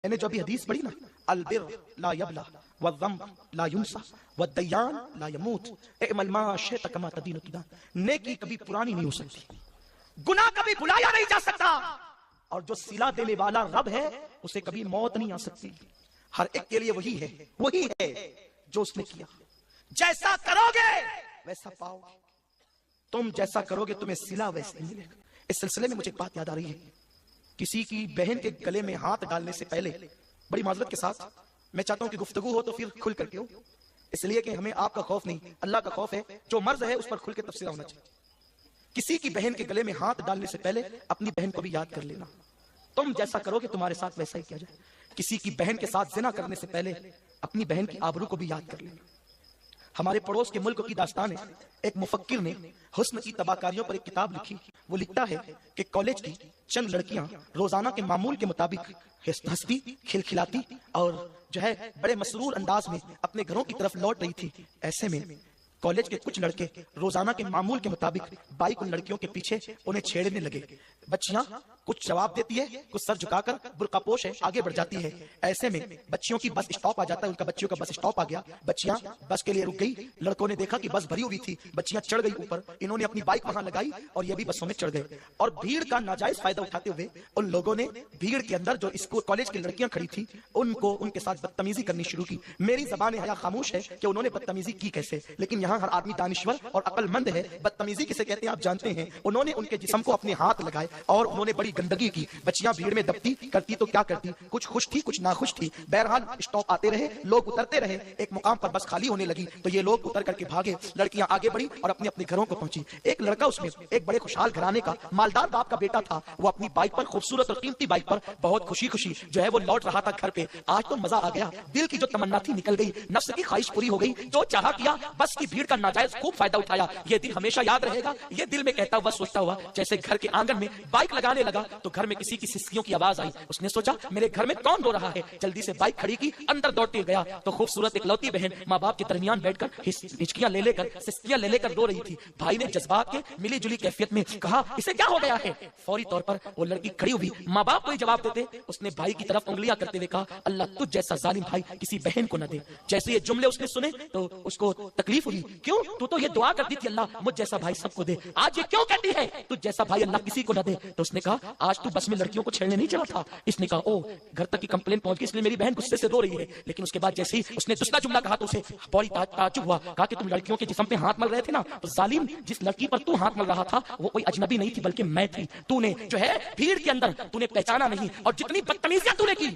میں نے جو ابھی حدیث پڑھی نا، البر لا یبلا والذنب لا ینسا والدیان لا یموت اعمل ما شئت کما تدین تدان، نیکی کبھی پرانی نہیں ہو سکتی، گناہ کبھی بھلایا نہیں جا سکتا، اور جو صلہ دینے والا رب ہے اسے کبھی موت نہیں آ سکتی۔ ہر ایک کے لیے وہی ہے جو اس نے کیا، جیسا کرو گے ویسا پاؤ گے، تم جیسا کرو گے تمہیں صلہ ویسے ملے گا۔ اس سلسلے میں مجھے ایک بات یاد آ رہی ہے، کسی کی بہن کے گلے میں ہاتھ ڈالنے سے پہلے بڑی معذرت کے ساتھ میں چاہتا ہوں کہ گفتگو ہو تو پھر کھل کر کے ہو، اس لیے کہ ہمیں آپ کا خوف نہیں، اللہ کا خوف ہے، جو مرض ہے اس پر کھل کے تفسیر ہونا چاہیے۔ کسی کی بہن کے گلے میں ہاتھ ڈالنے سے پہلے اپنی بہن کو بھی یاد کر لینا، تم جیسا کرو گے تمہارے ساتھ ویسا ہی کیا جائے۔ کسی کی بہن کے ساتھ زنا کرنے سے پہلے اپنی بہن کی آبرو کو بھی یاد کر لینا۔ ہمارے پڑوس کے ملک کی داستان ہے، ایک مفکر نے حسن کی تباکاریوں پر ایک کتاب لکھی۔ وہ لکھتا ہے کہ کالج کی چند لڑکیاں روزانہ کے معمول کے مطابق ہنستی کھلکھلاتی اور جو ہے بڑے مسرور انداز میں اپنے گھروں کی طرف لوٹ رہی تھی۔ ایسے میں کالج کے کچھ لڑکے روزانہ کے معمول کے مطابق بائک ان لڑکیوں کے پیچھے انہیں چھیڑنے لگے۔ بچیاں کچھ جواب دیتی ہے، کچھ سر جھکا کر برقع پوش ہے آگے بڑھ جاتی ہے۔ ایسے میں بچیوں کی بس اسٹاپ آ جاتا ہے، ان کا بچیوں کا بس اسٹاپ آ گیا، بچیاں بس کے لیے رک گئی۔ لڑکوں نے دیکھا کہ بس بھری ہوئی تھی، بچیاں چڑھ گئی اوپر، انہوں نے اپنی بائک وہاں لگائی اور یہ بھی بسوں میں چڑھ گئے، اور بھیڑ کا ناجائز فائدہ اٹھاتے ہوئے ان لوگوں نے بھیڑ کے اندر جو اسکول کالج کی لڑکیاں کھڑی تھی ان کے ساتھ بدتمیزی کرنی شروع کی۔ میری زبان حیا خاموش ہے کہ انہوں نے بدتمیزی کی کیسے، لیکن یہاں ہر آدمی دانشور اور عقل مند ہے۔ بدتمیزی کسے کہتے ہیں آپ جانتے ہیں، انہوں نے ان کے جسم کو اپنے ہاتھ لگائے اور انہوں نے بڑی گندگی کی۔ بچیاں بھیڑ میں دبتی کرتی تو کیا کرتی، کچھ خوش تھی کچھ ناخوش تھی، بہرحال اسٹاپ آتے رہے، لوگ اترتے رہے، ایک مقام پر بس خالی ہونے لگی تو یہ لوگ اتر کر کے بھاگے، لڑکیاں آگے بڑھی اور اپنے اپنے گھروں کو پہنچی۔ ایک لڑکا اس میں ایک بڑے خوشحال گھرانے کا مالدار باپ کا بیٹا تھا، وہ اپنی بائک پر خوبصورت اور قیمتی بائک پر بہت خوشی خوشی جو ہے وہ لوٹ رہا تھا گھر پہ۔ آج تو مزہ آ گیا، دل کی جو تمنا تھی نکل گئی، نفس کی خواہش پوری ہو گئی، جو چاہا کیا، بس کی بھیڑ کا ناجائز خوب فائدہ اٹھایا۔ یہ دن ہمیشہ یاد رہے گا۔ یہ دل میں کہتا ہوا سوچتا ہوا جیسے گھر کے آنگن میں بائک لگانے لگا تو گھر میں کسی کی سسکیوں کی آواز آئی۔ اس نے سوچا میرے گھر میں کون رو رہا ہے، جلدی سے بائک کھڑی کی، اندر دوڑتے گیا تو خوبصورت اکلوتی بہن ماں باپ کے درمیان بیٹھ کر ہچکیاں لے کر سسکیاں لے کر رو رہی تھی۔ بھائی نے جذبات کے ملی جلی کیفیت میں کہا اسے کیا ہو گیا ہے۔ فوری طور پر وہ لڑکی کھڑی ہوئی، ماں باپ کو جواب دیتے اس نے بھائی کی طرف انگلیاں کرتے ہوئے کہا اللہ تجھ جیسا ظالم بھائی کسی بہن کو نہ دے۔ جیسے یہ جملے اس نے سنے تو اس کو تکلیف ہوئی، کیوں تو یہ دعا کرتی تھی اللہ مجھ جیسا بھائی سب کو دے، آج یہ کیوں کہتی ہے تجھ جیسا بھائی اللہ کسی کو نہ دے۔ تو اس نے کہا آج تو بس میں لڑکیوں کو چھیڑنے نہیں چلا تھا۔ اس نے کہا او گھر تک کی کمپلین پہنچ گئی، اس لیے میری بہن غصے سے رو رہی ہے۔ لیکن اس کے بعد جیسے ہی اس نے دوسرا جملہ کہا تو اسے بڑی تعجب ہوا، کہا کہ تم لڑکیوں کے جسم پہ ہاتھ مل رہے تھے نا، تو ظالم جس لڑکی پر تو ہاتھ مل رہا تھا وہ کوئی اجنبی نہیں تھی بلکہ میں تھی، تو نے جو ہے بھیڑ کے اندر تو نے پہچانا نہیں، اور جتنی بدتمیزیاں تو نے کی